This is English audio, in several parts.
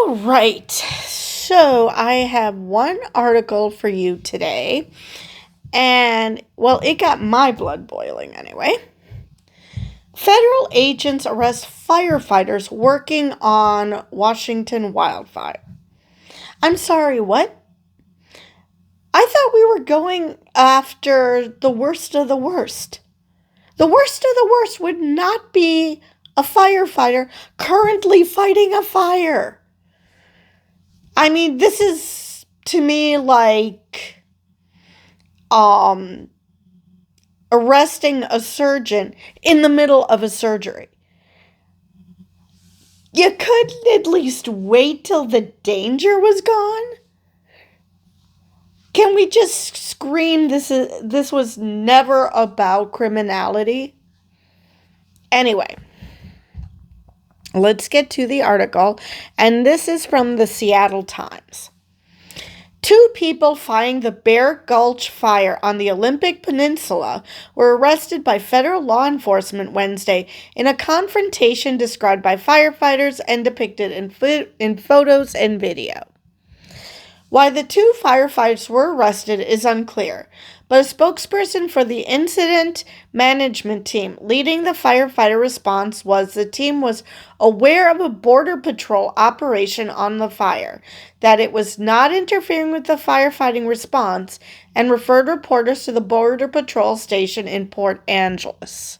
All right. So I have one article for you today. And, well, it got my blood boiling anyway. Federal agents arrest firefighters working on Washington wildfire. I'm sorry, what? I thought we were going after the worst of the worst. The worst of the worst would not be a firefighter currently fighting a fire. I mean, this is to me like arresting a surgeon in the middle of a surgery. You could at least wait till the danger was gone. Can we just scream this was never about criminality? Anyway, let's get to the article, and this is from the Seattle Times. 2 people fighting the Bear Gulch fire on the Olympic Peninsula were arrested by federal law enforcement Wednesday in a confrontation described by firefighters and depicted in photos and video. Why the 2 firefighters were arrested is unclear, but a spokesperson for the incident management team leading the firefighter response was the team was aware of a Border Patrol operation on the fire, that it was not interfering with the firefighting response, and referred reporters to the Border Patrol station in Port Angeles.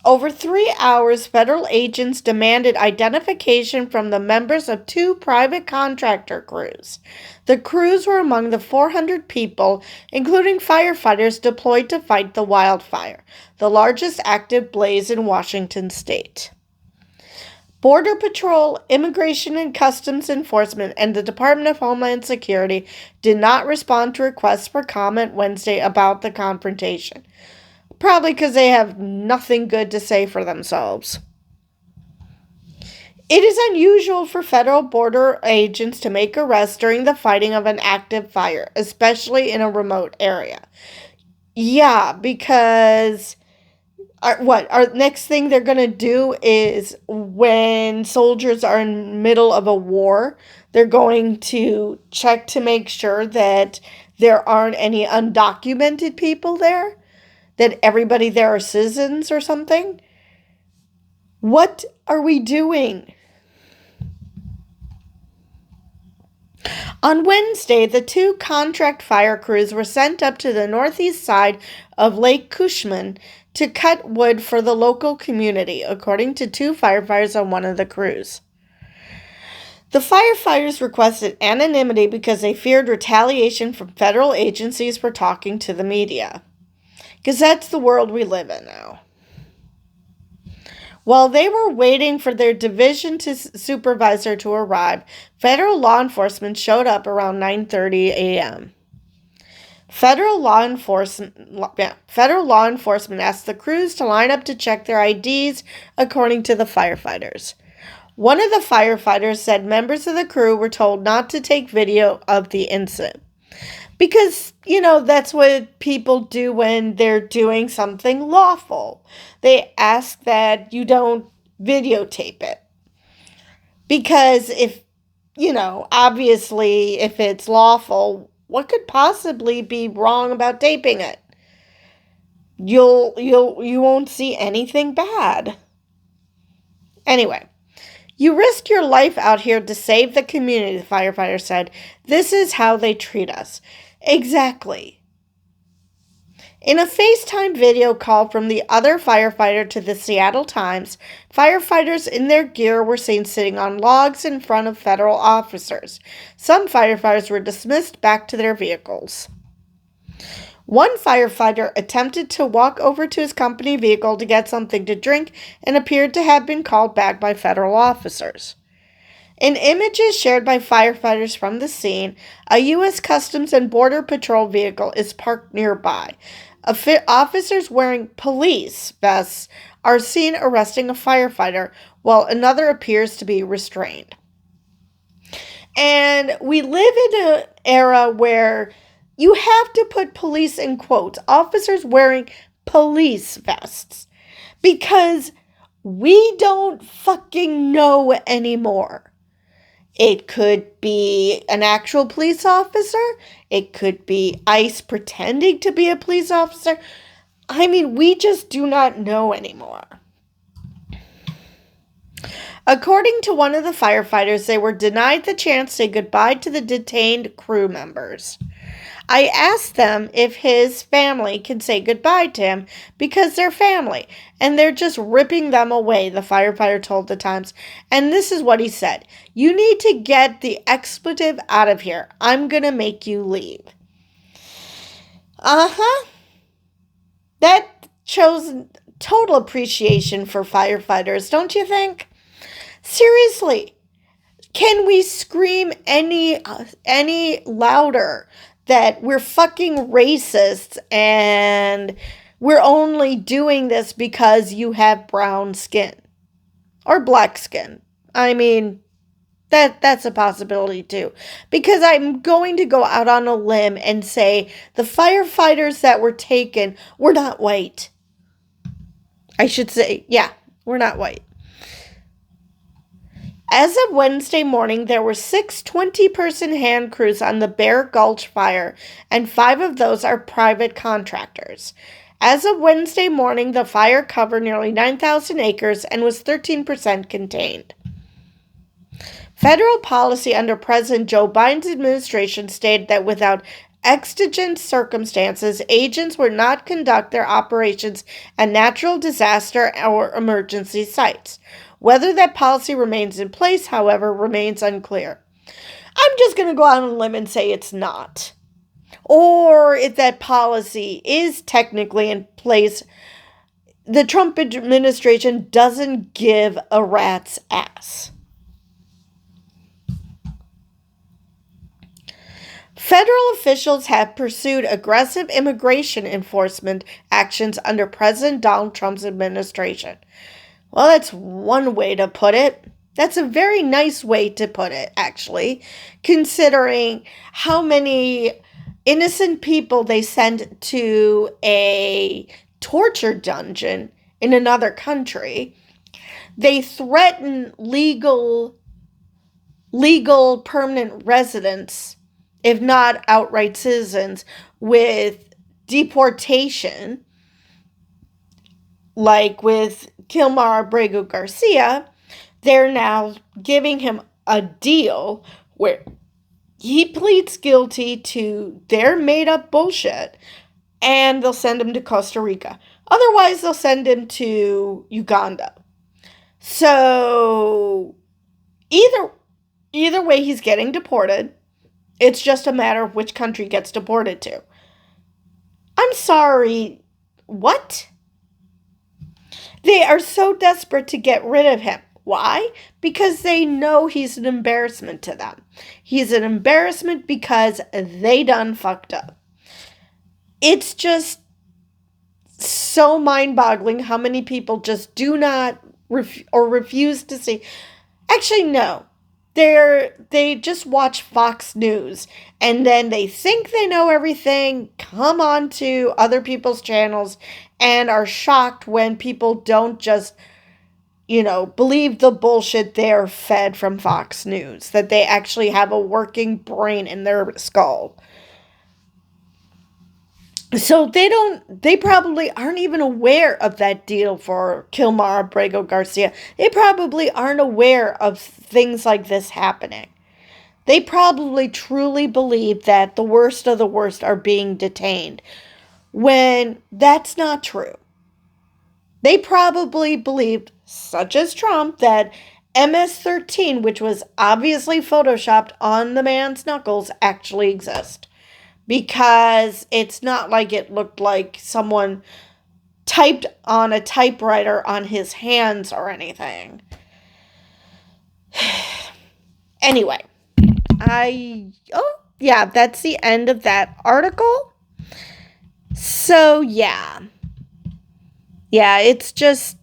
Over 3 hours, federal agents demanded identification from the members of 2 private contractor crews. The crews were among the 400 people, including firefighters, deployed to fight the wildfire, the largest active blaze in Washington state. Border Patrol, Immigration and Customs Enforcement, and the Department of Homeland Security did not respond to requests for comment Wednesday about the confrontation. Probably because they have nothing good to say for themselves. It is unusual for federal border agents to make arrests during the fighting of an active fire, especially in a remote area. Yeah, because our next thing they're going to do is when soldiers are in the middle of a war, they're going to check to make sure that there aren't any undocumented people there. That everybody there are citizens or something? What are we doing? On Wednesday, the 2 contract fire crews were sent up to the northeast side of Lake Cushman to cut wood for the local community, according to 2 firefighters on one of the crews. The firefighters requested anonymity because they feared retaliation from federal agencies for talking to the media. Because that's the world we live in now. While they were waiting for their division supervisor to arrive, federal law enforcement showed up around 9:30 a.m. Federal law enforcement asked the crews to line up to check their IDs, according to the firefighters. One of the firefighters said members of the crew were told not to take video of the incident. Because, that's what people do when they're doing something lawful. They ask that you don't videotape it. Because if, obviously, if it's lawful, what could possibly be wrong about taping it? You won't see anything bad. Anyway. You risk your life out here to save the community, the firefighter said. This is how they treat us. Exactly. In a FaceTime video call from the other firefighter to the Seattle Times, firefighters in their gear were seen sitting on logs in front of federal officers. Some firefighters were dismissed back to their vehicles. One firefighter attempted to walk over to his company vehicle to get something to drink and appeared to have been called back by federal officers. In images shared by firefighters from the scene, a U.S. Customs and Border Patrol vehicle is parked nearby. Officers wearing police vests are seen arresting a firefighter, while another appears to be restrained. And we live in an era where you have to put police in quotes, officers wearing police vests, because we don't fucking know anymore. It could be an actual police officer. It could be ICE pretending to be a police officer. I mean, we just do not know anymore. According to one of the firefighters, they were denied the chance to say goodbye to the detained crew members. I asked them if his family can say goodbye to him because they're family, and they're just ripping them away, the firefighter told the Times. And this is what he said: "You need to get the expletive out of here. I'm going to make you leave." That shows total appreciation for firefighters, don't you think? Seriously, can we scream any louder that we're fucking racists and we're only doing this because you have brown skin or black skin? I mean, that's a possibility too. Because I'm going to go out on a limb and say the firefighters that were taken were not white. I should say, yeah, we're not white. As of Wednesday morning, there were 6 20-person hand crews on the Bear Gulch fire, and 5 of those are private contractors. As of Wednesday morning, the fire covered nearly 9,000 acres and was 13% contained. Federal policy under President Joe Biden's administration stated that without exigent circumstances, agents would not conduct their operations at natural disaster or emergency sites. Whether that policy remains in place, however, remains unclear. I'm just going to go out on a limb and say it's not. Or if that policy is technically in place, the Trump administration doesn't give a rat's ass. Federal officials have pursued aggressive immigration enforcement actions under President Donald Trump's administration. Well, that's one way to put it. That's a very nice way to put it, actually, considering how many innocent people they send to a torture dungeon in another country. They threaten legal permanent residents, if not outright citizens, with deportation, like with Kilmar Abrego Garcia. They're now giving him a deal where he pleads guilty to their made-up bullshit, and they'll send him to Costa Rica. Otherwise, they'll send him to Uganda. So, either way, he's getting deported. It's just a matter of which country he gets deported to. I'm sorry, what? They are so desperate to get rid of him. Why? Because they know he's an embarrassment to them. He's an embarrassment because they done fucked up. It's just so mind-boggling how many people just do not refuse to see. Actually, no. They just watch Fox News, and then they think they know everything, come on to other people's channels, and are shocked when people don't just, believe the bullshit they're fed from Fox News, that they actually have a working brain in their skull. So they probably aren't even aware of that deal for Kilmar Abrego Garcia. They probably aren't aware of things like this happening. They probably truly believe that the worst of the worst are being detained, when that's not true. They probably believed, such as Trump, that MS-13, which was obviously photoshopped on the man's knuckles, actually exists. Because it's not like it looked like someone typed on a typewriter on his hands or anything. Anyway, that's the end of that article. So, yeah, it's just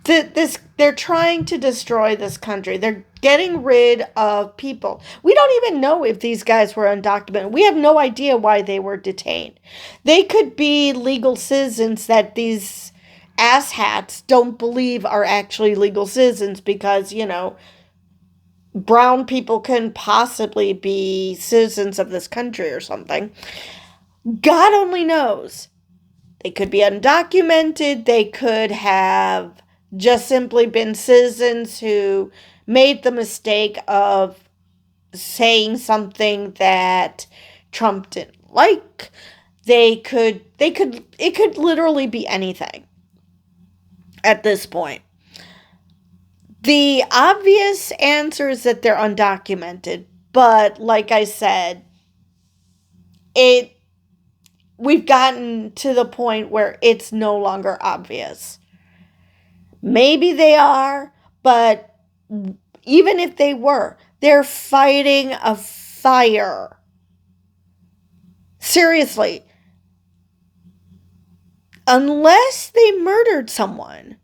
they're trying to destroy this country. They're getting rid of people. We don't even know if these guys were undocumented. We have no idea why they were detained. They could be legal citizens that these asshats don't believe are actually legal citizens because, brown people can possibly be citizens of this country or something. God only knows. They could be undocumented. They could have just simply been citizens who made the mistake of saying something that Trump didn't like. It could literally be anything at this point. The obvious answer is that they're undocumented, but like I said, we've gotten to the point where it's no longer obvious. Maybe they are, but even if they were, they're fighting a fire. Seriously. Unless they murdered someone,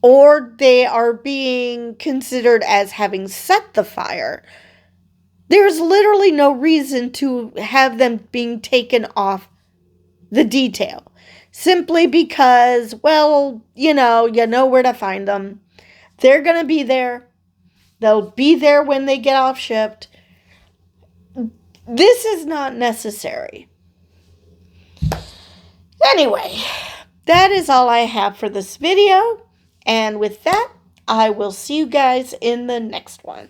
or they are being considered as having set the fire, there's literally no reason to have them being taken off the detail. Simply because, well, you know where to find them. They're going to be there. They'll be there when they get off shift. This is not necessary. Anyway, that is all I have for this video. And with that, I will see you guys in the next one.